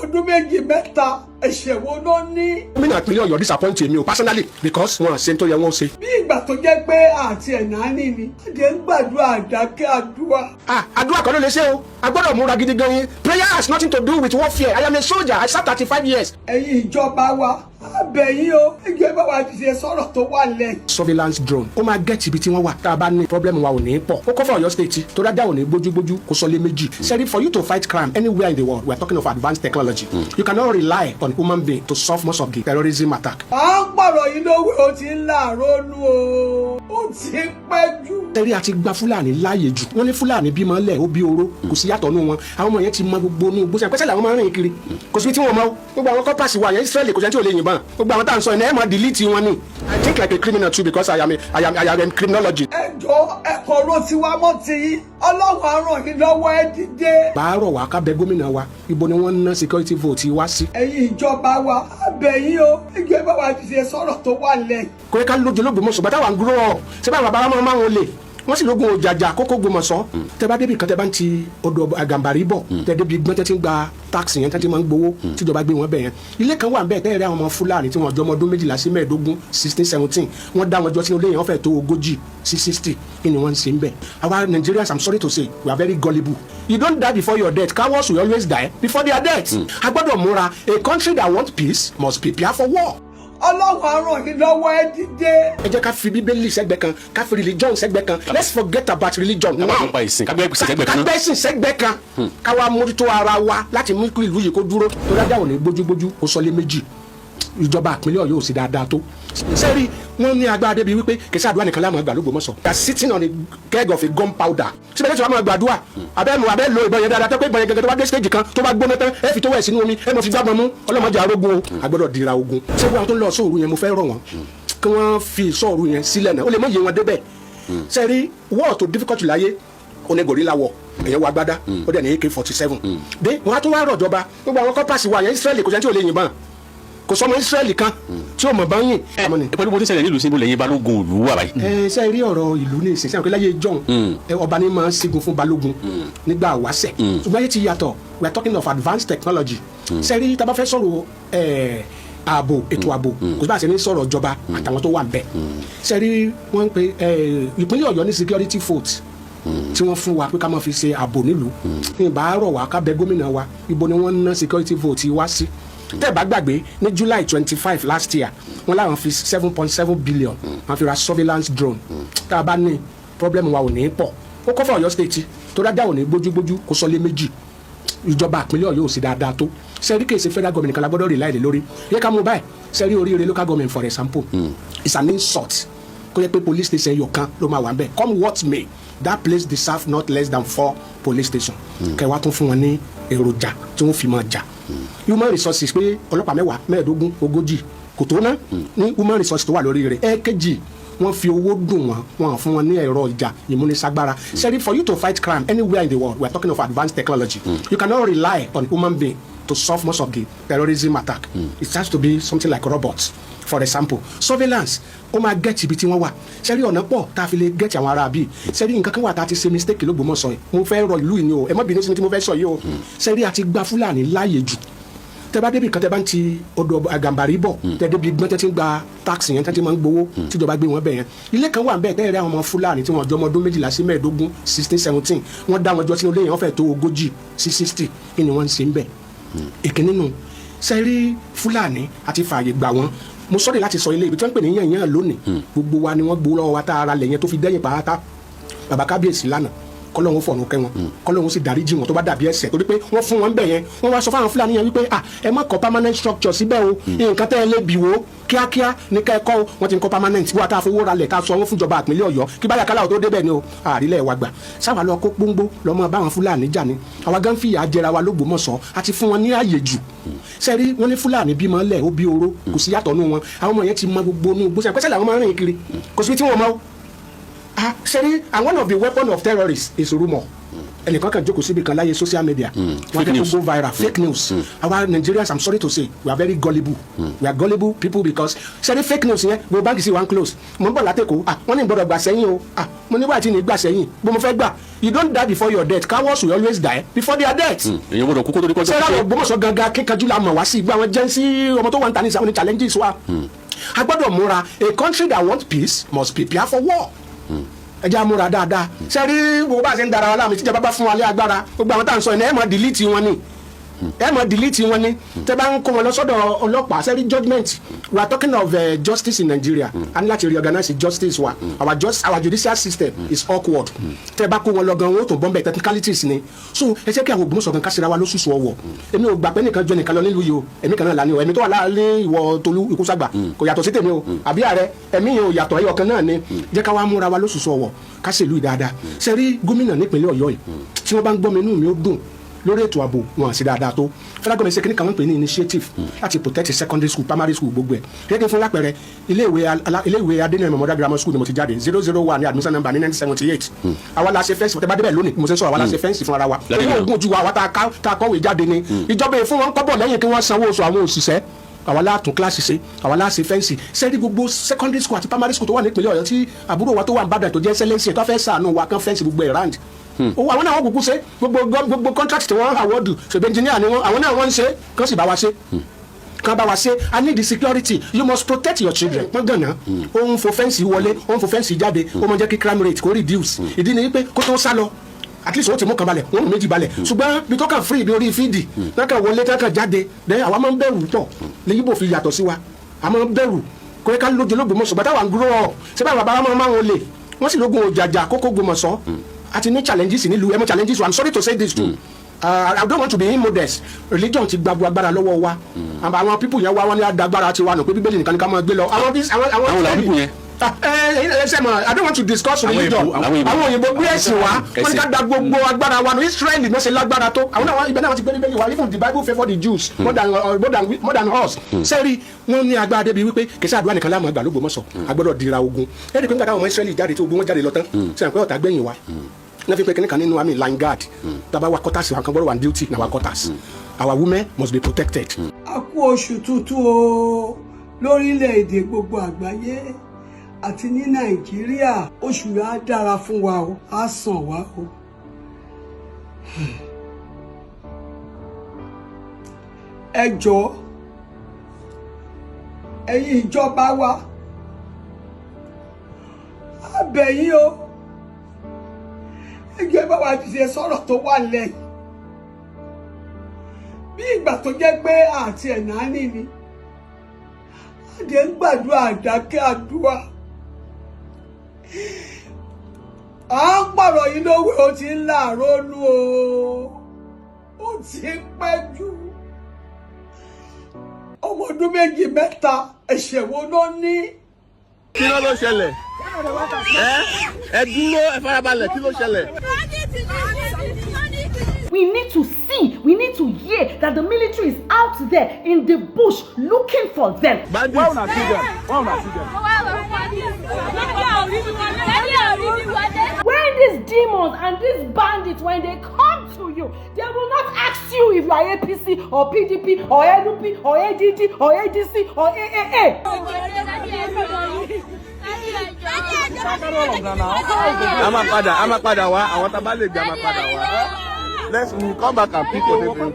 ọdún méjì mẹ́ta ẹ̀ṣẹ̀ wo ló ní. gómìnà ìpínlẹ̀ Ọ̀yọ́ disappoint mi o personally because wọn ṣe tó yẹ wọn ṣe. bí ìgbà tó jẹ́ pé àti ẹ̀nání ni àjẹ́ ń gbàdúrà àdákẹ́ àdúrà. àdúrà kan ló lè ṣe o a gbọ́dọ̀ múra gidi gan yín. prayer has nothing to do with warfare. I am a soldier. I served 35 years. ẹ̀yin ìjọba wa abẹ́yìn o ẹgbẹ́ bá wa ti ṣe sọ̀rọ̀ tó wà lẹ̀. surveillance drone ó máa gẹ́ẹ̀tì ibi tí wọ́n wà tá a bá ní problem wa ò ní pọ̀ ó kọ́ fún Ọ̀yọ́ state tó dájà ò ní gbójúgbójú kó sọ lé méjì. sẹ́rí for you to fight crime anywhere in the world we are talking of advanced technology. You cannot rely on human being to solve most of the terrorism attack. à ń pàrọ̀ yìí lówó o ti ń láàárọ̀ nu o ó ti ń pẹ́ jù. sẹ́rí àti gba Fúlàní láàyè jù wọ́n ní Fúlàní bímọ lẹ̀ ó bí oró kò sí yàtọ̀ nù wọn àwọn ọmọ yẹn ti mọ gbogbo nù gbósẹ̀ pẹ́sẹ̀ làwọn máa ń rìn kiri kò sí tí wọ́n mọ gbogbo àwọn kọ́pàsì wa yẹn Israeli kò sẹ́ni tí ò lè yìnbọn gbogbo àwọn tá à ń sọ ẹ̀ máa delete wọn ni. I think like a criminal too because I am a criminologist. ẹjọ́ ẹ̀kọ́ ló ti wá mọ́ ti Ọlọ́run á ràn yín lọ́wọ́ ẹ dìde. bàárọ̀ wa ká bẹ gómìnà wa ibo ni wọ́n ń ná security vote wá sí. ẹ̀yin ìjọba wa abẹ́yìn o ẹgbẹ́ bá wa ti ṣe sọ̀rọ̀ tó wà lẹ̀. kò yẹ ká lójú olóògbé mọ̀sọ̀ bàtà wà ń grow up ṣé báwọn bàbá wa máa ń lè wọ́n sì lógun òjàjà kókó gbọmọ̀sọ́ tẹ bá débi kan tẹ bá ń ti odò àgàmbàrí bọ̀ tẹ débi gbọ́n tẹ ti ń gba táàkì yẹn tẹ ti máa ń gbowó tíjọba gbé wọn bẹ̀ yẹn ilé kan wà ń bẹ̀ tẹ́ ẹ̀rẹ́ àwọn ọmọ Fúlàní tí wọ́n jọ ọmọ ọdún 12 sí 15 16 17 wọ́n dá wọn jọ sí ilé yẹn wọ́n fẹ́ tó 40 sí 60 kí ni wọ́n ń ṣe ń bẹ̀. our Nigerians I'm sorry to say we are very gullible. You don't die before your death. Cowards will always die before their death. a gbọ́dọ̀ múra a country that wants peace must prepare for war. Ọlọ́run á ràn yín lọ́wọ́ ẹ dìde. ẹ jẹ́ ká fi Bíbélì sẹ́gbẹ́ kan ká fi religion sẹ́gbẹ́ kan let's forget about religion. kágbẹ́ ìsìn sẹ́gbẹ́ kan ká wá mójútó ara wa láti mú ìlú yìí kó dúró tó dájà ò ní gbójúgbójú kó sọlé méjì ìjọba ìpínlẹ̀ Ọ̀yọ́ ò sì dáadáa tó. sẹ́rí wọ́n ní agbára débi wípé kìsì àdúrà nìkan láàmú àgbà l'Ógbómọ̀ṣọ́. they are sitting on a keg of a gunpowder. síbẹ̀ lẹ́sìn wàá máa gbàdúrà abẹ́ lo ìbọn yẹn dáadáa tó pé ìbọn yẹn gẹ́gẹ́ tó bá dé stage kan tó bá gbóná tán ẹ fi tó wẹ̀ sínú omi ẹ mọ̀ fi gbàgbọ́n mú ọlọ́mọdé arógun o àgbọ̀dọ̀ dira ogun. ṣé wọn tó ń lọ sóòru yẹn mo fẹ́ rọ̀ wọ́n kí wọ́n fi sóòru yẹn sílẹ̀ náà ó lè mọ̀ yé wọn débẹ̀. sẹ́rí war tó difficult láyé ó ní gorilla war èyàn wa gbádá ó dẹ̀ ní AK-47. dé wọn á tún wá rọ̀jọba gbogbo àwọn kọ́pàsì wa yẹn Israeli kò sẹ́ni tí ò lè yìnbọn kò sọmọ Israeli kan tí o mọ̀ bá yìn. pẹ̀lú bó ti ṣẹlẹ̀ nílùú síbò lẹ́yìn balógun ìlú wà báyìí. ṣe rí ọ̀rọ̀ ìlú ní ìsinsìnyí àwọn kíláyé john ọba ní máa ń ṣẹ́gun fún balógun nígbà wáṣẹ̀ ṣùgbọ́n ayé ti yàtọ̀ we are talking of advanced technology. ṣe rí tá bá fẹ́ sọ̀rọ̀ ààbò ètò ààbò kò sí bá a ṣe ní sọ̀rọ̀ ìjọba àtàwọn tó wà ń bẹ̀. ṣe rí wọ́n ń pe ìpínlẹ̀ Ọ̀yọ́ ní security vote tí wọ́n fún wa pé ká máa fi ṣe ààbò nílùú ní ìbárọ̀ wa ká bẹ gómìnà wa ibo ni wọ́n ń ná security vote wá sí. tẹ́ ẹ̀ bá gbàgbé ní July 25 last year wọ́n láwọn fi 7.7 billion wọ́n fi ra surveillance drone tá a bá ní problem wa ò ní pọ̀ ó kọ́ fún Ọ̀yọ́ state tó dájà ò ní gbójúgbójú kó sọ lé méjì ìjọba ìpínlẹ̀ Ọ̀yọ́ ò sí dáadáa tó sẹ́rí kèsì federal government kan la gbọ́dọ̀ rely lórí yẹ ká mú báyìí sẹ́rí oríire local government for example it's an insult kó yẹ pé police station yọ̀kan ló máa wà ń bẹ̀ come what may that place deserve not less than 4 police stations kẹwàá tún fún wọn ní èròjà tí wọ́n fi máa jà human resources pé ọlọ́pàá 10 15 40 kò tó ná ní human resources tó wà lórí rẹ̀ ẹ̀ẹ́kejì wọ́n fi owó dùn wọ́n fún wọn ní ẹ̀rọ ìjà ìmúniságbára. sẹ́rí for you to fight crime anywhere in the world we are talking of advanced technology. You cannot rely on human being to solve most of the terrorism attack. It has to be something like robots. For example surveillance ó máa gẹ́ẹ̀tì ibi tí wọ́n wà sẹ́rí ọ̀nà pọ̀ tá a fi lè gẹ́ẹ̀tì àwọn ará bíi sẹ́rí nǹkan kan wà tá a ti ṣe mistake l'Ógbómọ̀ṣọ́ yìí mo fẹ́ rọ ìlú yìí ni o ẹ má bínú sí mi tí mo fẹ́ sọ yìí o sẹ́rí àti gba Fúlàní láàyè jù tẹ bá débi kan tẹ bá ń ti odò àgàmbàrí bọ̀ tẹ débi gbọ́n tẹ ti ń gba táàkì yẹn tẹ ti máa ń gbowó tíjọba gbé wọn bẹ̀ yẹn ilé kan wà ń bẹ̀ tẹ́ ẹ̀rẹ́ àwọn ọmọ Fúlàní tí wọ́n jọ ọmọ ọdún 12 sí 15 16 17 wọ́n dá wọn jọ sínú ilé yẹn wọ́n fẹ́ tó 40 sí 60 kí ni wọ́n ń ṣe ń bẹ̀ èkìní nù sẹ́rí Fúlàní àti fààyè gbà wọ́n mo sọ́dẹ̀ láti sọ ilé ibi tí wọ́n ń pè ní yànyàn lónìí gbogbo wa ni wọ́n gbowó lọ́wọ́ wa tá ara lẹ̀ yẹn tó fi dẹ́yìn pàápàá bàbá kábíyèsí lánàá kọlọ́hún fọ̀run kẹ́ wọn kọlọ́hún sì dáríjì wọn tó bá dàbí ẹ̀ṣẹ̀ torí pé wọ́n fún wọn bẹ̀ yẹn wọ́n wá sọ fáwọn Fúlàní yẹn wípé ẹ má kọ́ permanent structure síbẹ̀ o nǹkan tẹ́ ẹ lé bì wò kíákíá ní ká ẹ kọ́ wọ́n ti ń kọ́ permanent wọ́n àtàwọn fowó ralẹ̀ ká sọ wọ́n fún ìjọba ìpínlẹ̀ Ọ̀yọ́ kí báyà kálá tó débẹ̀ ni o àrílẹ̀ wa gbà sábà lọ kó gbóngbó lọ́mọ báwọn Fúlàní jà ní àwa gan fìyà jẹra wa l'Ógbómọ̀ṣọ́ àti fún wọn ní àyè jù sẹ́rí wọ́n ní Fúlàní bímọ lẹ̀ ó bí oró kò sí yàtọ̀ nù wọn àwọn ọmọ yẹn ti mọ gbogbo nù gbósẹ̀ pẹ́sẹ̀ làwọn máa ń rìn kiri kò sí tí wọ́n mọ́ sẹ́rí and one of the weapon of terrorists is rumour ẹnìkan kan jókòó síbi kan láyé social media wọ́n jẹ́ kó go viral fake news our Nigerians I'm sorry to say we are very gullible we are gullible people because ṣẹ́ni fake news yẹn gbogbo báńkì sí one close mo ń bọ̀ látẹ̀kọ́ wọ́n ní gbọ́dọ̀ gbà sẹ́yìn o mo nígbà tí ní gbà sẹ́yìn bó mo fẹ́ gbà you don't die before your death cowards will always die before their death. èyàn gbọ́dọ̀ kókó torí kọjá. sẹ́ra àwọn Ògbómọ̀ṣọ́ gangan kíkanjú la mọ̀ wá sí ìgbà wọn jẹ́ sí ọmọ tó wà ń ta ní ìsàwọn ní challenges wa a gbọ́dọ̀ múra a country that wants peace must prepare for war. ẹ jẹ́ àmúra dáadáa sẹ́rí gbogbo bá a ṣe ń dara wa láàmì tíjọba bá fún wa lé agbára gbogbo àwọn tá à ń sọ ẹ̀ mọ̀ delete wọn ni tẹ́ bá ń kó wọn lọ sọ́dọ̀ ọlọ́pàá sẹ́rí judgement we are talking of justice in Nigeria and láti reorganize justice wa our judicial system is awkward tẹ́ bá kó wọn lọ gan wọn ó tún bọ́m̀bẹ̀ technicalities ni so ẹ jẹ́ kí àwọn Ògbómọ̀ṣọ́ gan kásìra wa lóṣooṣù ọwọ́ èmi ò gbà pé nìkan jọ nìkan lọ nílùú yìí o èmi kan náà là ní o èmi tó wà láàrin ìwọ Tolú Ikúṣàgbà kò yàtọ̀ sí tèmi o àbí ààrẹ ẹ̀mí yẹn ò yàtọ̀ ẹyọ kan náà ni jẹ́ ká wá múra wa lóṣooṣù ọwọ́ ká ṣèlú dáadáa sẹ́rí gómìnà nípínlẹ̀ Ọ̀yọ́ yìí tí wọ́n bá ń gbọ́ mi inú mi ó dùn lórí ètò ààbò wọn àti dáadáa tó federal government ṣe kíní kan wọ́n pè ní initiative láti protect secondary school primary school gbogbo ẹ̀ gẹ́gẹ́ fún lápẹ̀rẹ̀ iléèwé Adéníran Memorial Grammar School ni mo ti jáde 001 ní admission number ní 1978 àwa la ṣe fẹ́ǹsì tẹ́ bá débẹ̀ lónìí mo ṣe sọ àwa la ṣe fẹ́ǹsì fúnra wa owó oògùn ju àwa tá a kọ́wé jáde ni ìjọba yìí fún wọn kọ́bọ̀ lẹ́yìn kí wọ́n sanwó oṣù àwọn òṣìṣẹ́ àwa la tún kíláàsì ṣe àwa la ṣe fẹ́ǹsì sẹ́ẹ̀dì gbogbo secondary school àti primary school tó wà nípìnlẹ̀ Ọ̀yọ́ tí àbúrò wa tó wà ń Ìbàdàn tó jẹ́ excellence tó fẹ́ ṣàánú wa kan fẹ́ǹsì gbogbo ẹ̀ round owó àwọn náà wọ́n kúkú ṣe gbogbo contract tí wọ́n awọ́dù ṣèbí engineer ni àwọn náà wọ́n ń ṣe kán sì bá wa ṣe kan bá wa ṣe I need the security you must protect your children pọ́n gànà òun fò fẹ́ǹsì wọlé òun fò fẹ́ǹsì jáde ó mọ jẹ́ kí crime rate kó reduce ìdí ni wípé kó tó sá lọ at least wọ́n ti mú kan balẹ̀ wọ́n mú méjì balẹ̀ ṣùgbọ́n bí tó kàn free bí orí fídì náà kàn wọlé náà kàn jáde then àwa máa ń bẹ̀rù tọ̀ lẹ́yìn bò fi yàtọ̀ sí wa a máa ń bẹ̀rù kó yẹ ká lóde l'Ógbómọ̀ṣọ́ bàtà wà ń grow up ṣé báyìí bàbá wa máa ń wọlé wọ́n sì lógun òjàjà kókó Ògbómọ̀ṣọ́ àti ní challenges nílùú ẹmọ challenges I'm sorry to say this too I don't want to be immodest religion ti gba agbára lọ́wọ́ wa àwọn people yẹn wá wọn ní agbára ti wa nù pé Bíbélì nìkan ní ká máa gbé lọ àwọn people yẹn I don't want to discuss religion àwọn òyìnbó gbé ẹ̀sìn wa wọ́n ní ká gba gbogbo agbára wa ní Israeli náà ṣe lágbára tó àwọn náà ibẹ̀ náà wọ́n ti gbé Bíbélì wa even the Bible favour the Jews more than us sẹ́rí wọ́n ní agbára débi wípé kìsà àdúrà nìkan láàmú àgbà l'Ógbómọ̀ṣọ́ agbọ́dọ̀ dira ogun ẹ̀rí pé nígbà táwọn ọmọ Israeli jáde tí ogun wọn jáde lọ tán sẹ́yìn pé ọ̀tá gbẹ̀yìn wa na fi pe kini kan nínú army line guard taba wa quarters wa kan gbọ́dọ̀ wà duty na wa quarters our women must be protected. a kú oṣù tuntun o lórílẹ̀‐èdè gbogbo àgbáyé àti ní Nàìjíríà oṣù yà á dára fún wa o á sàn wá o. ẹ jọ̀ọ́ ẹ̀yin ìjọba wa a bẹ̀ yín o ẹgbẹ́ bá wa ṣe sọ̀rọ̀ tó wà lẹ́yìn bí ìgbà tó jẹ́ pé àti ẹ̀nà ní ni àdé ń gbàdúrà àdákẹ́ àdúrà à ń pààrọ̀ yìí lówó ó ti ń láàárọ̀ nú o ó ti ń pẹ́ jù ọmọ ọdún méjì mẹ́ta ẹ̀ṣẹ̀ wo ló ní. kí ló ṣẹlẹ̀ ẹ dúró ẹ farabalẹ̀ kí ló ṣẹlẹ̀. We need to see, we need to hear that the military is out there in the bush looking for them. Bandits. Why una see them? When these demons and these bandits, when they come to you, they will not ask you if you are APC or PDP or LP or ADD or ADC or AAA. I'm a padà wá àwọn tá bá lè gbé ama padà wá. Let's come back and pick your name.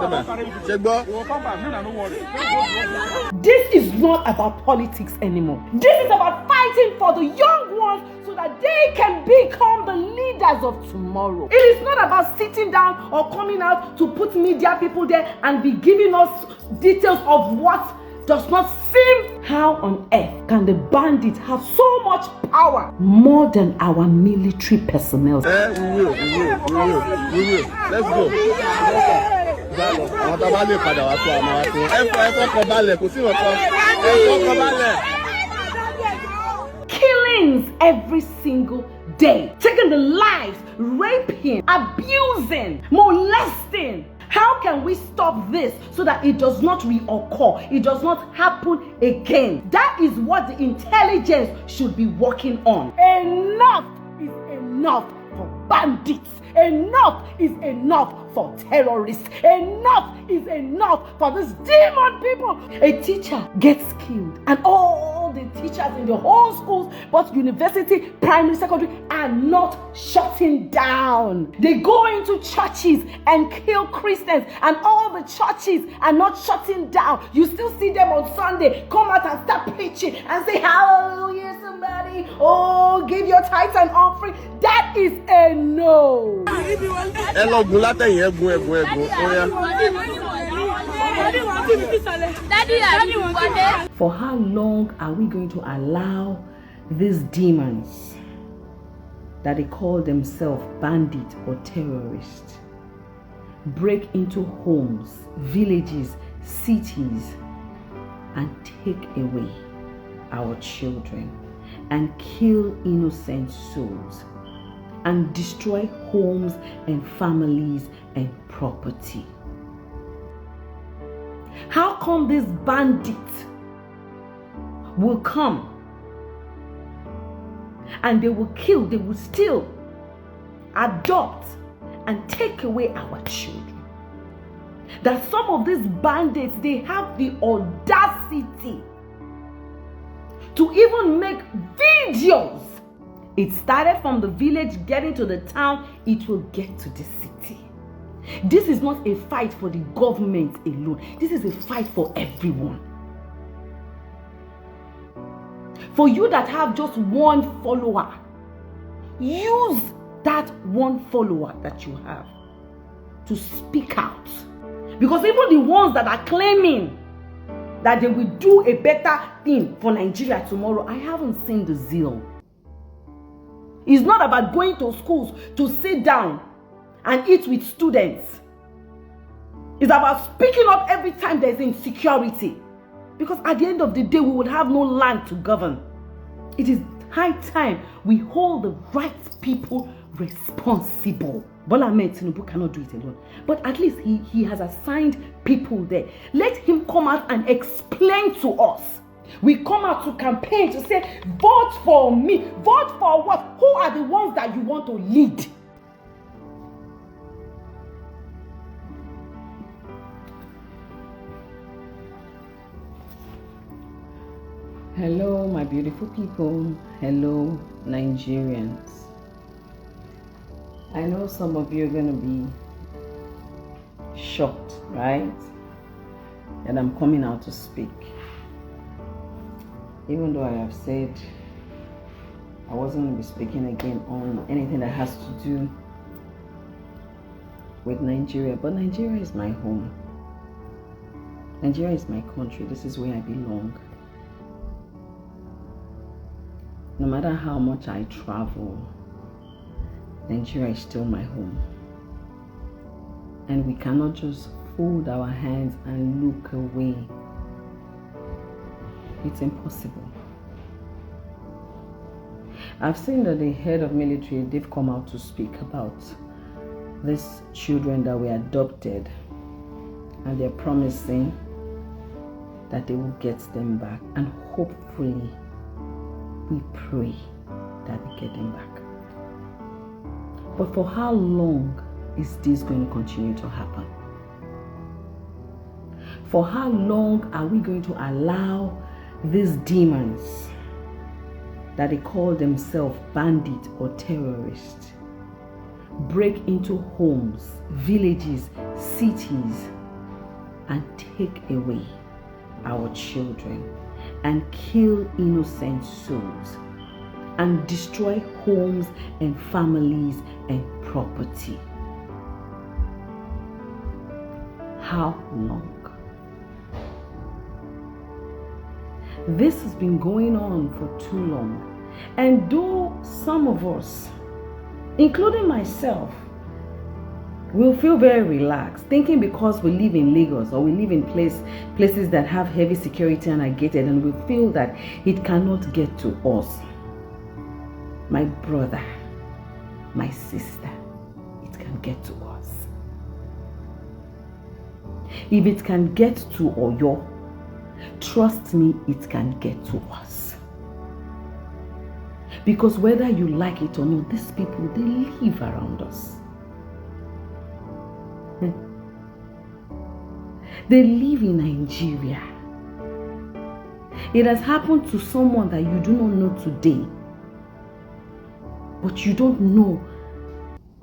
This is not about politics anymore. This is about fighting for the young ones so that they can become the leaders of tomorrow. It is not about sitting down or coming out to put media people there and be giving us details of what does not seem. How on earth can the bandits have so much power more than our military personnel? We will. Let's go. Àwọn tá bá lè padà wá tó àmọ́ wá tó. Ẹ fọkàn balẹ̀ kò sí nǹkan. Ẹ fọkàn balẹ̀. Killings every single day, taking the lives, raping, abusing, molesting. How can we stop this so that it does not reoccur? It does not happen again. That is what the intelligence should be working on. Enough is enough for bandits. Enough is enough for terrorists. Enough is enough for these demon people. A teacher gets killed, and all the teachers in the whole schools, both university, primary, secondary, are not shutting down. They go into churches and kill Christians, and all the churches are not shutting down. You still see them on Sunday come out and start preaching and say, hallelujah, somebody. Oh, give your tithes and offering. That is a no. For how long are we going to allow these demons that they call themselves bandits or terrorists break into homes, villages, cities, and take away our children and kill innocent souls and destroy homes and families and property? How come these bandits will come and they will kill, they will steal, adopt, and take away our children? That some of these bandits, they have the audacity to even make videos. It started from the village, getting to the town, it will get to the city. This is not a fight for the government alone. This is a fight for everyone. For you that have just one follower, use that one follower that you have to speak out. Because even the ones that are claiming that they will do a better thing for Nigeria tomorrow, I haven't seen the zeal. It's not about going to schools to sit down and eat with students. It's about speaking up every time there's insecurity. Because at the end of the day, we would have no land to govern. It is high time we hold the right people responsible. Bola Ahmed Tinubu cannot do it alone. But at least he has assigned people there. Let him come out and explain to us. We come out to campaign to say, vote for me. Vote for what? Who are the ones that you want to lead? Hello, my beautiful people. Hello, Nigerians. I know some of you are going to be shocked, right? That I'm coming out to speak. Even though I have said I wasn't going to be speaking again on anything that has to do with Nigeria. But Nigeria is my home. Nigeria is my country. This is where I belong. No matter how much I travel, Nigeria is still my home. And we cannot just fold our hands and look away. It's impossible. I've seen that the head of military, they've come out to speak about these children that were adopted, and they're promising that they will get them back, and hopefully we pray that we get them back. But for how long is this going to continue to happen? For how long are we going to allow these demons that they call themselves bandits or terrorists break into homes, villages, cities, and take away our children and kill innocent souls and destroy homes and families and property? How long? This has been going on for too long. And though some of us, including myself, will feel very relaxed, thinking because we live in Lagos or we live in places that have heavy security and are gated, and we feel that it cannot get to us. My brother, my sister, it can get to us. If it can get to Oyo, trust me, it can get to us. Because whether you like it or not, these people, they live around us. They live in Nigeria. It has happened to someone that you do not know today, but you don't know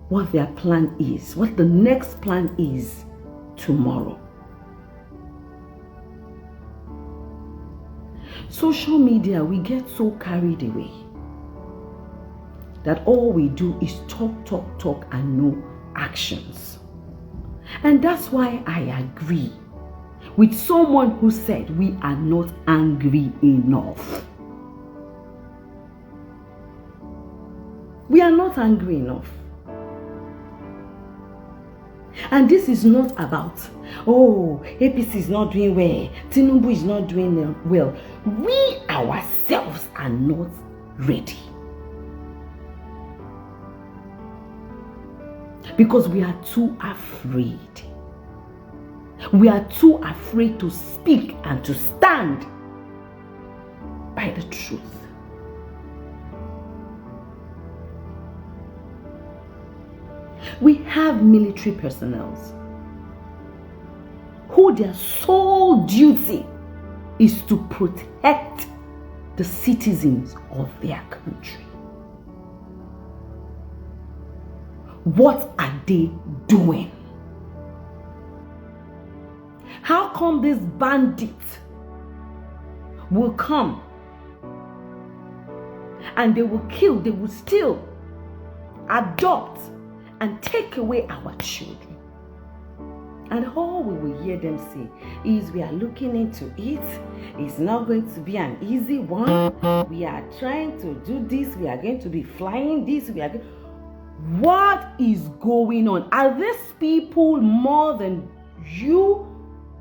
what their plan is, what the next plan is tomorrow. Social media, we get so carried away that all we do is talk, and no actions. And that's why I agree with someone who said we are not angry enough. We are not angry enough. And this is not about, oh, APC is not doing well, Tinubu is not doing well. We ourselves are not ready. Because we are too afraid. We are too afraid to speak and to stand by the truth. We have military personnel who their sole duty is to protect the citizens of their country. What are they doing? How come these bandits will come and they will kill, they will steal, adopt, and take away our children? And all we will hear them say is, we are looking into it. It's not going to be an easy one. We are trying to do this. We are going to be flying this. What is going on? Are these people more than you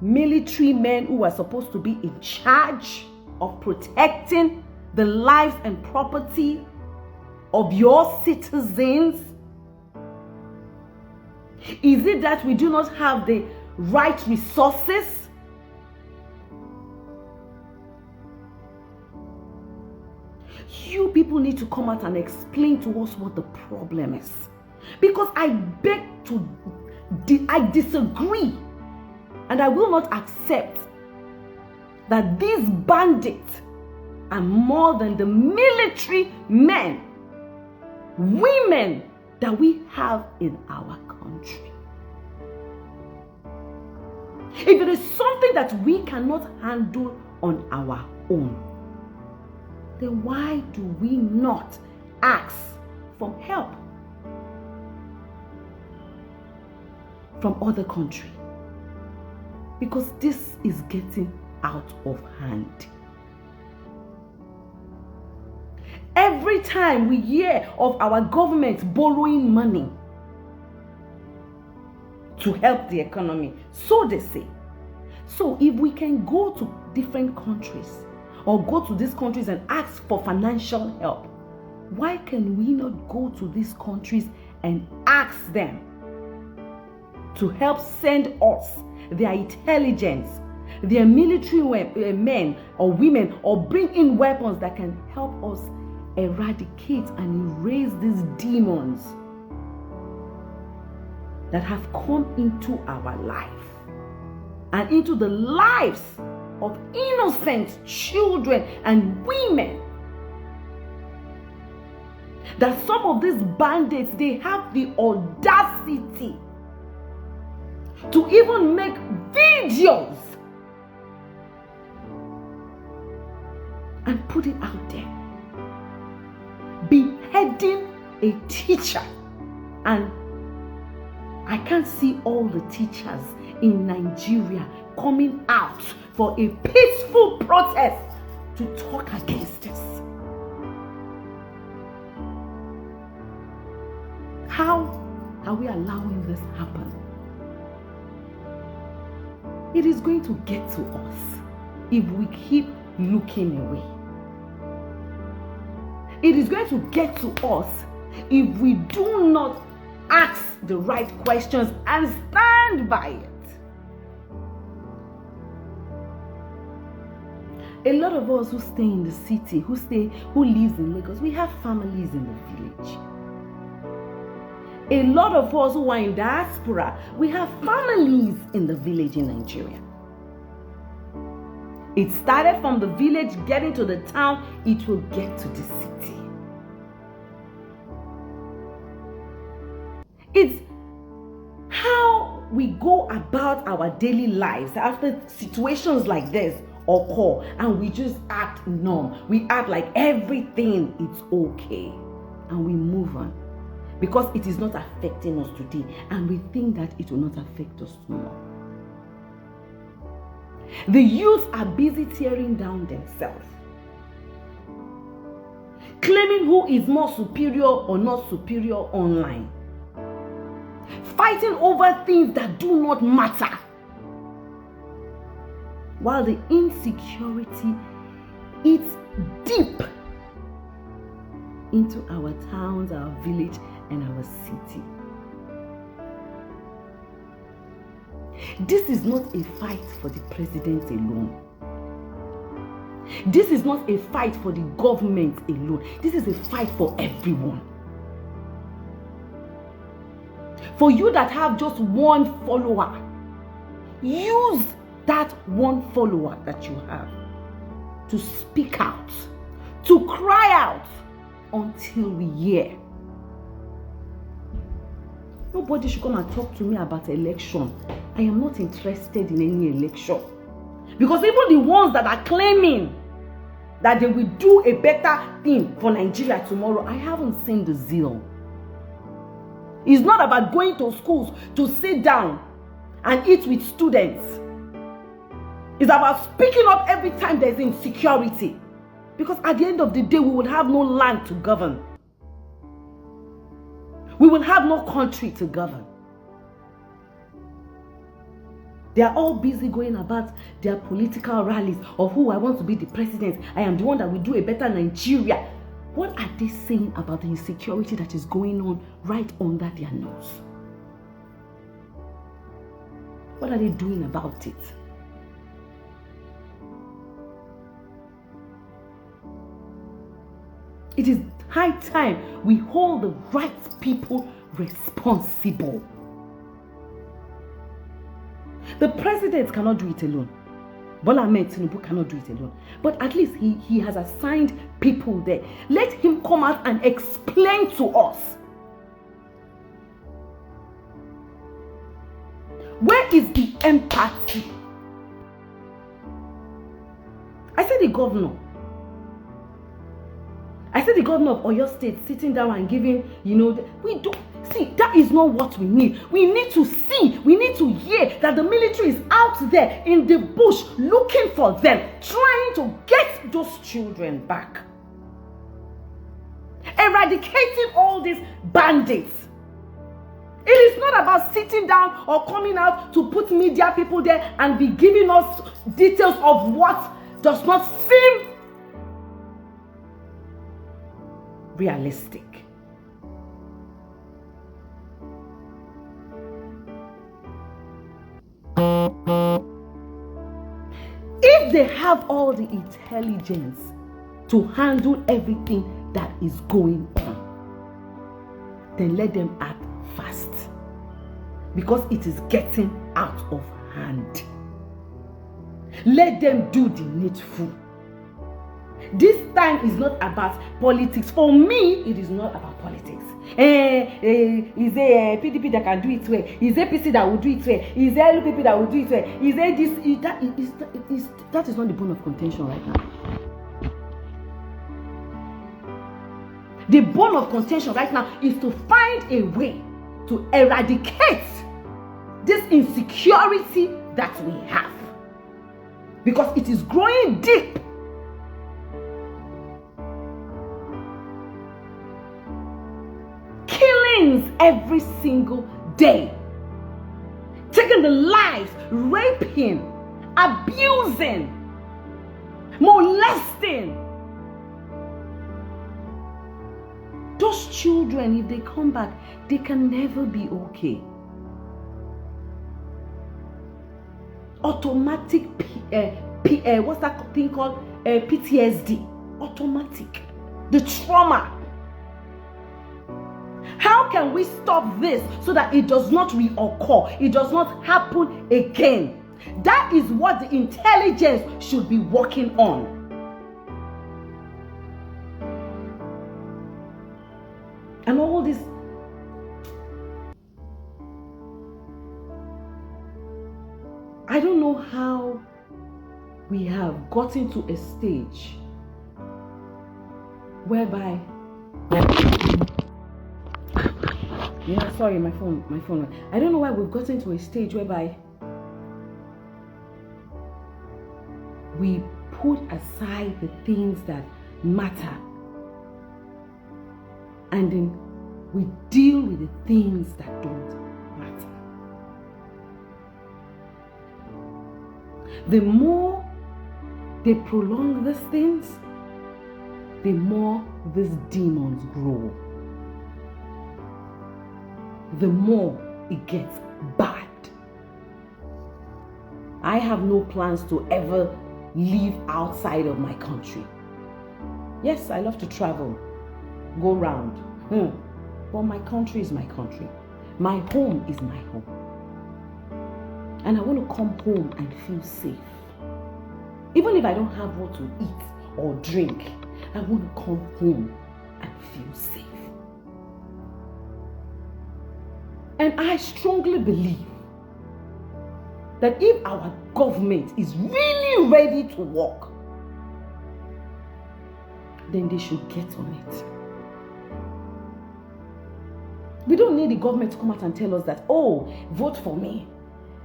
military men who are supposed to be in charge of protecting the lives and property of your citizens? Is it that we do not have the right resources? You people need to come out and explain to us what the problem is. Because I disagree, and I will not accept that these bandits are more than the military men, women that we have in our country. If it is something that we cannot handle on our own, then why do we not ask for help from other countries? Because this is getting out of hand. Every time we hear of our government borrowing money to help the economy, so they say. So if we can go to different countries or go to these countries and ask for financial help, why can we not go to these countries and ask them to help send us their intelligence, their military men or women, or bring in weapons that can help us eradicate and erase these demons that have come into our life and into the lives of innocent children and women? That some of these bandits, they have the audacity to even make videos and put it out there, beheading a teacher. And I can't see all the teachers in Nigeria coming out for a peaceful protest to talk against this. How are we allowing this happen? It is going to get to us if we keep looking away. It is going to get to us if we do not ask the right questions and stand by it. A lot of us who stay in the city, who lives in Lagos, we have families in the village. A lot of us who are in diaspora, we have families in the village in Nigeria. It started from the village, getting to the town, it will get to the city. It's how we go about our daily lives after situations like this occur, and we just act numb. We act like everything is okay, and we move on because it is not affecting us today, and we think that it will not affect us tomorrow. The youth are busy tearing down themselves, claiming who is more superior or not superior online, fighting over things that do not matter, while the insecurity eats deep into our towns, our village, and our city. This is not a fight for the president alone. This is not a fight for the government alone. This is a fight for everyone. For you that have just one follower, use that one follower that you have to speak out, to cry out until we hear. Nobody should come and talk to me about election. I am not interested in any election. Because even the ones that are claiming that they will do a better thing for Nigeria tomorrow, I haven't seen the zeal. It's not about going to schools to sit down and eat with students. It's about speaking up every time there's insecurity. Because at the end of the day, we will have no land to govern. We will have no country to govern. They are all busy going about their political rallies of who I want to be the president. I am the one that will do a better Nigeria. What are they saying about the insecurity that is going on right under their nose? What are they doing about it? It is high time we hold the right people responsible. The president cannot do it alone. Bola Ahmed Tinubu cannot do it alone. But at least he has assigned people there. Let him come out and explain to us. Where is the empathy? I said the governor of Oyo State sitting down and giving, we don't see, that is not what we need. We need to see, we need to hear that the military is out there in the bush looking for them, trying to get those children back. Eradicating all these bandits. It is not about sitting down or coming out to put media people there and be giving us details of what does not seem realistic. If they have all the intelligence to handle everything that is going on, then let them act fast, because it is getting out of hand. Let them do the needful. This time is not about politics. For me, it is not about politics. Is there PDP that can do it well? Is there PC that will do it well? Is there LPP that will do it well? Is there this? That is not the bone of contention right now. The bone of contention right now is to find a way to eradicate this insecurity that we have, because it is growing deep. Killings every single day, taking the lives, raping, abusing, molesting. Those children, if they come back, they can never be okay. Automatic what's that thing called? PTSD. Automatic. The trauma. How can we stop this so that it does not reoccur? It does not happen again. That is what the intelligence should be working on. And all this. I don't know how we have gotten to a stage whereby, sorry, my phone. I don't know why we've gotten to a stage whereby we put aside the things that matter and then we deal with the things that don't matter. The more they prolong these things, the more these demons grow. The more it gets bad. I have no plans to ever live outside of my country. Yes, I love to travel, go round. But my country is my country. My home is my home. And I want to come home and feel safe. Even if I don't have what to eat or drink, I want to come home and feel safe. And I strongly believe that if our government is really ready to work, then they should get on it. We don't need the government to come out and tell us that, oh, vote for me.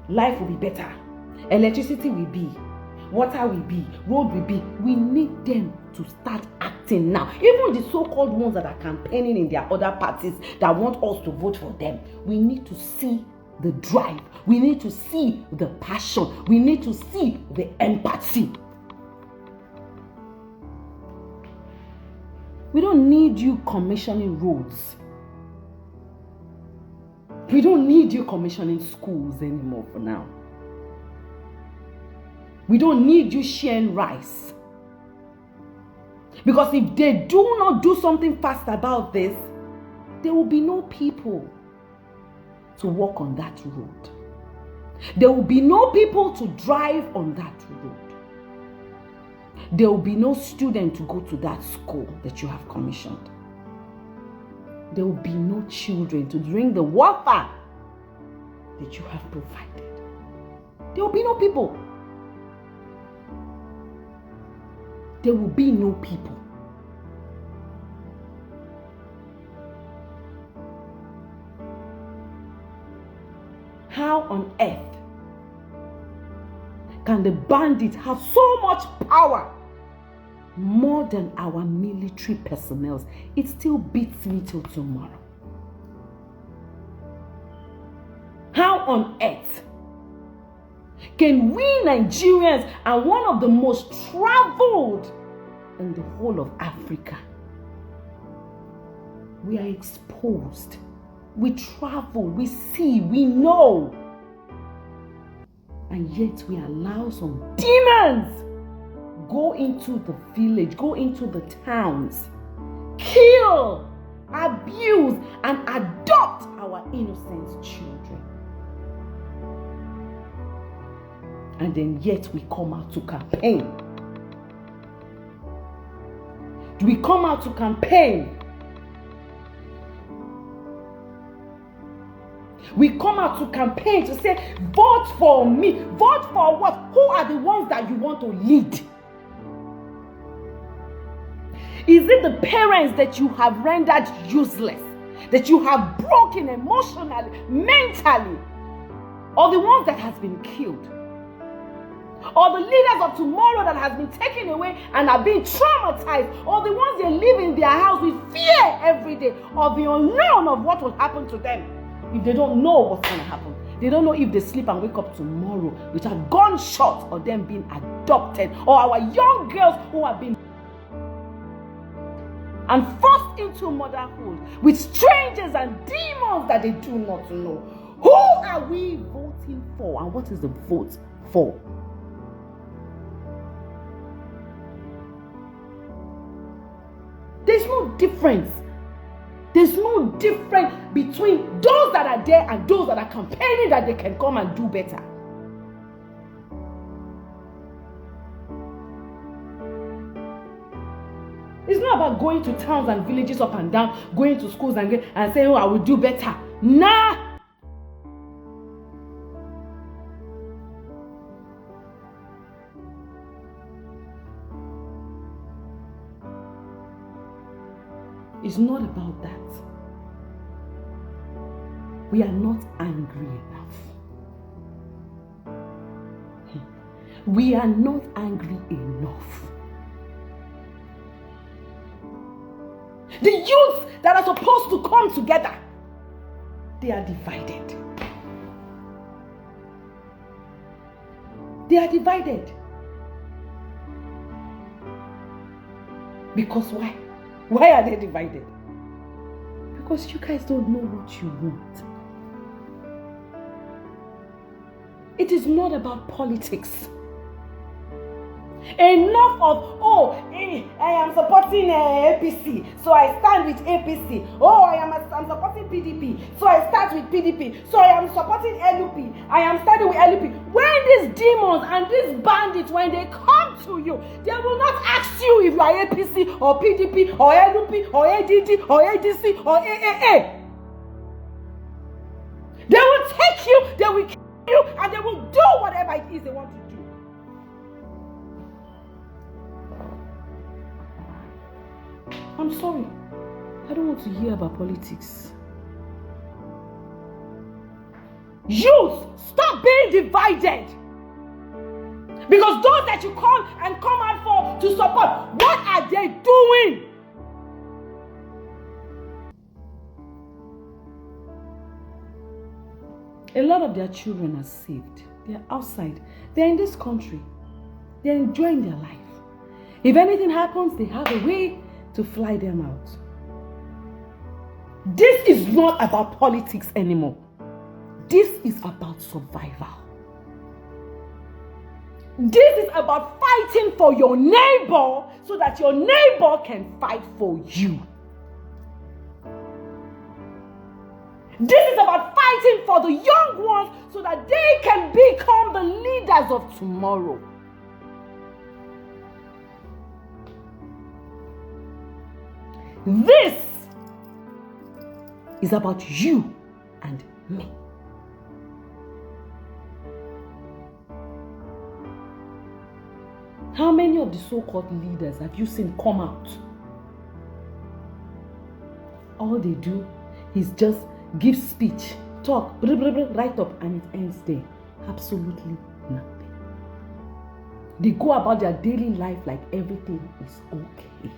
Life will be better. Electricity will be. Water will be. Road will be. We need them to start acting now. Even the so-called ones that are campaigning in their other parties that want us to vote for them. We need to see the drive. We need to see the passion. We need to see the empathy. We don't need you commissioning roads. We don't need you commissioning schools anymore for now. We don't need you sharing rice. Because if they do not do something fast about this, there will be no people to walk on that road. There will be no people to drive on that road. There will be no student to go to that school that you have commissioned. There will be no children to drink the water that you have provided. There will be no people. There will be no people. How on earth can the bandits have so much power? More than our military personnel. It still beats me till tomorrow. How on earth can we Nigerians are one of the most traveled in the whole of Africa? We are exposed. We travel, we see, we know. And yet we allow some demons go into the village, go into the towns, kill, abuse, and adopt our innocent children. And then yet we come out to campaign. Do we come out to campaign? We come out to campaign to say, vote for me. Vote for what? Who are the ones that you want to lead? Is it the parents that you have rendered useless? That you have broken emotionally, mentally? Or the ones that has been killed? Or the leaders of tomorrow that has been taken away and are being traumatized? Or the ones that live in their house with fear every day of the unknown of what will happen to them if they don't know what's going to happen? They don't know if they sleep and wake up tomorrow with a gunshot or them being adopted, or our young girls who have been and forced into motherhood with strangers and demons that they do not know. Who are we voting for, and what is the vote for? no difference. There's no difference between those that are there and those that are campaigning that they can come and do better. It's not about going to towns and villages up and down, going to schools and saying, oh, I will do better. Nah. It's not about that. We are not angry enough. We are not angry enough. The youths that are supposed to come together, they are divided. They are divided. Because why? Why are they divided? Because you guys don't know what you want. It is not about politics. Enough of, I am supporting APC, so I stand with APC. I'm supporting PDP, so I start with PDP. So I am supporting LUP, I am starting with LUP. When these demons and these bandits, when they come to you, they will not ask you if you are APC or PDP or LUP or ADD or ADC or AAA. They will take you, they will kill you, and they will do whatever it is they want to do. I'm sorry. I don't want to hear about politics. Youth, stop being divided. Because those that you call and come out for to support, what are they doing? A lot of their children are saved. They're outside. They're in this country. They're enjoying their life. If anything happens, they have a way to fly them out. This is not about politics anymore. This is about survival. This is about fighting for your neighbor so that your neighbor can fight for you. This is about fighting for the young ones so that they can become the leaders of tomorrow. This is about you and me. How many of the so-called leaders have you seen come out? All they do is just give speech, talk, write up, and it ends there. Absolutely nothing. They go about their daily life like everything is okay.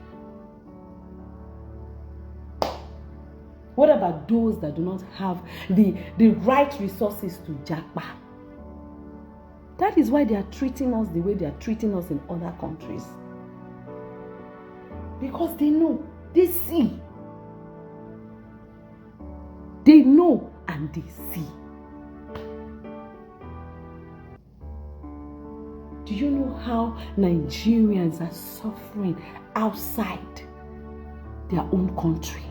What about those that do not have the right resources to japa? That is why they are treating us the way they are treating us in other countries. Because they know, they see. They know and they see. Do you know how Nigerians are suffering outside their own country?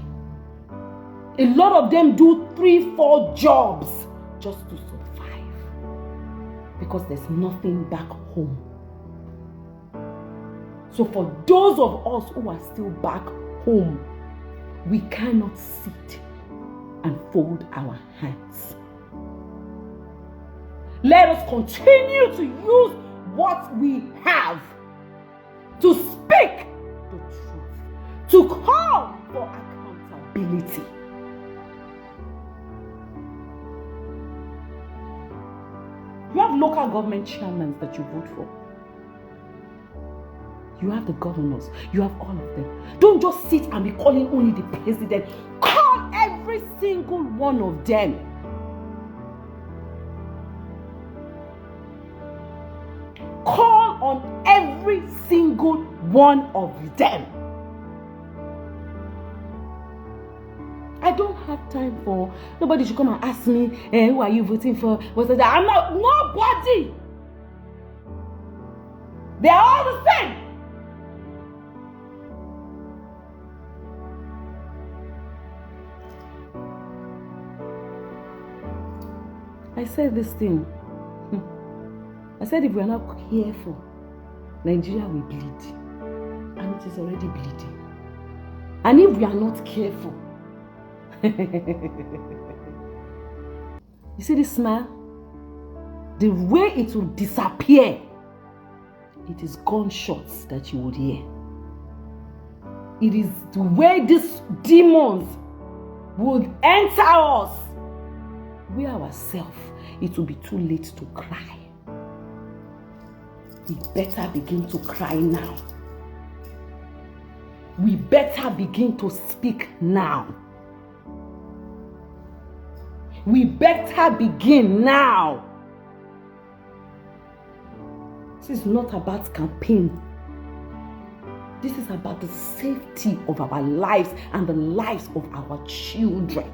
A lot of them do 3-4 jobs just to survive. Because there's nothing back home. So for those of us who are still back home, we cannot sit and fold our hands. Let us continue to use what we have to speak the truth, to call for accountability. You have local government chairmen that you vote for. You have the governors. You have all of them. Don't just sit and be calling only the president. Call every single one of them. Call on every single one of them. I don't have time for nobody should come and ask me, who are you voting for? What's that? I'm not nobody. They are all the same. I said this thing. I said if we are not careful, Nigeria will bleed. And it is already bleeding. And if we are not careful, you see this smile? The way it will disappear, it is gunshots that you would hear. It is the way these demons would enter us. We ourselves, it will be too late to cry. We better begin to cry now. We better begin to speak now. We better begin now. This is not about campaign. This is about the safety of our lives and the lives of our children.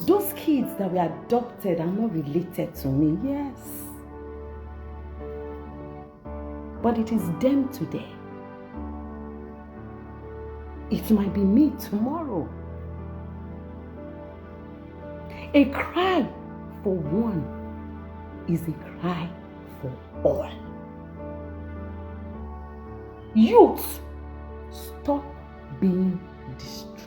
Those kids that were adopted are not related to me, yes. But it is them today. It might be me tomorrow. A cry for one is a cry for all. Youth, stop being distracted.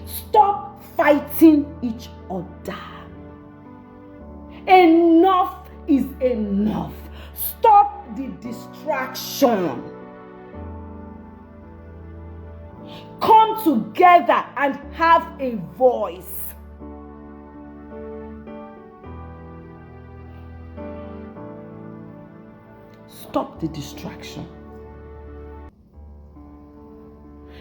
Stop fighting each other. Enough is enough. Stop the distraction. Come together and have a voice. Stop the distraction.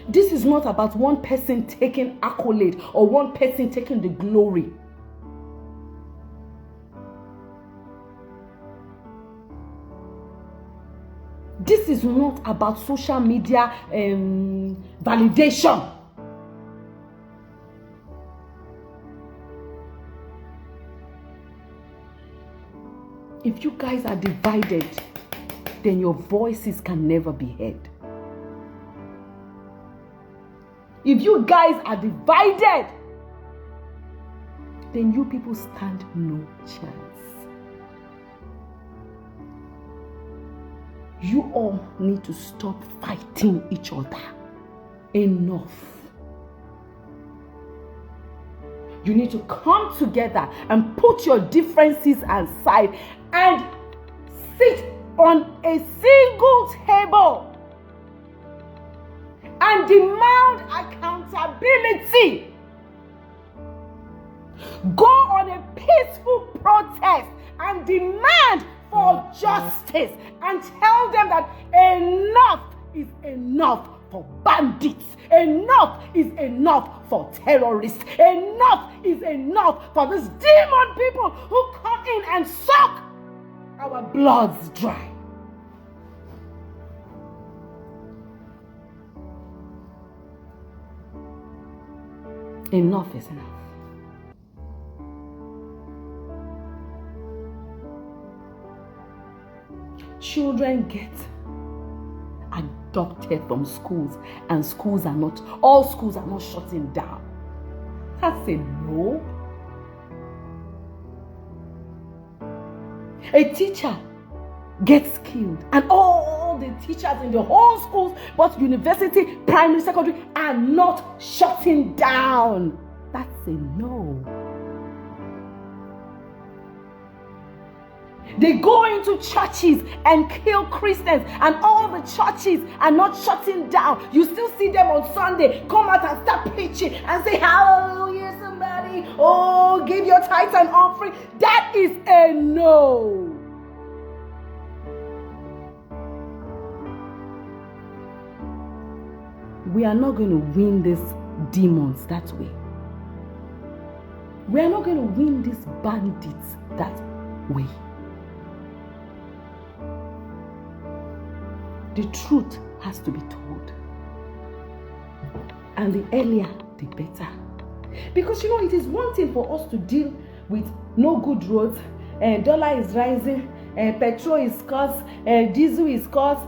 This is not about one person taking accolade or one person taking the glory. This is not about social media validation. If you guys are divided, then your voices can never be heard. If you guys are divided, then you people stand no chance. You all need to stop fighting each other. Enough. You need to come together and put your differences aside and sit on a single table and demand accountability. Go on a peaceful protest and demand for justice and tell them that enough is enough for bandits. Enough is enough for terrorists. Enough is enough for these demon people who come in and suck our bloods dry. Enough is enough. Children get adopted from schools, and all schools are not shutting down. That's a no. A teacher gets killed, and all the teachers in the whole schools, both university, primary, secondary, are not shutting down. That's a no. They go into churches and kill Christians, and all the churches are not shutting down. You still see them on Sunday come out and start preaching and say, hallelujah, somebody. Oh, give your tithes and offering. That is a no. We are not going to win these demons that way. We are not going to win these bandits that way. The truth has to be told. And the earlier, the better. Because it is one thing for us to deal with no good roads, dollar is rising, petrol is scarce, diesel is scarce,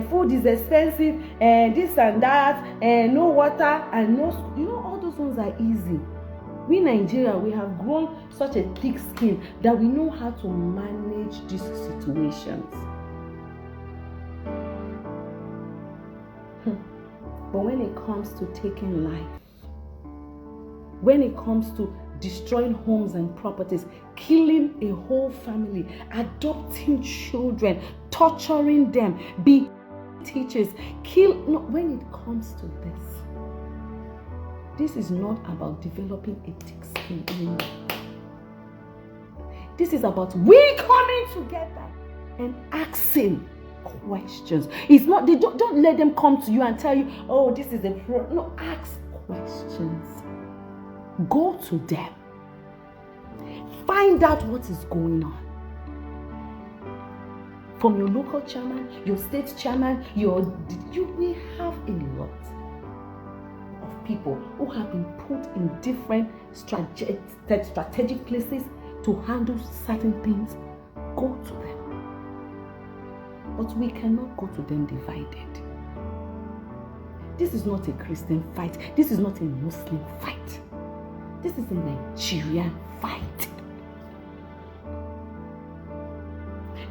food is expensive, this and that, no water, and no, all those ones are easy. We in Nigeria, we have grown such a thick skin that we know how to manage these situations. But when it comes to taking life, when it comes to destroying homes and properties, killing a whole family, adopting children, torturing them, be teachers, when it comes to this is not about developing a thick skin anymore. This is about we coming together and asking questions. It's not, don't let them come to you and tell you, oh, this is a problem. No, ask questions. Go to them. Find out what is going on. From your local chairman, your state chairman, you will have a lot of people who have been put in different strategic places to handle certain things. Go to them. But we cannot go to them divided. This is not a Christian fight. This is not a Muslim fight. This is a Nigerian fight.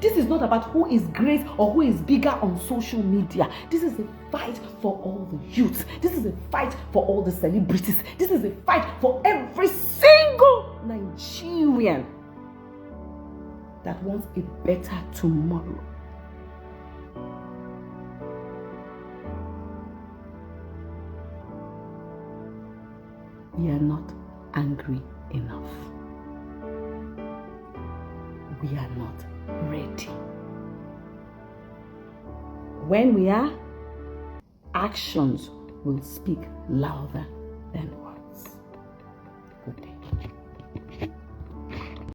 This is not about who is great or who is bigger on social media. This is a fight for all the youth. This is a fight for all the celebrities. This is a fight for every single Nigerian that wants a better tomorrow. We are not angry enough. We are not ready. When we are, actions will speak louder than words.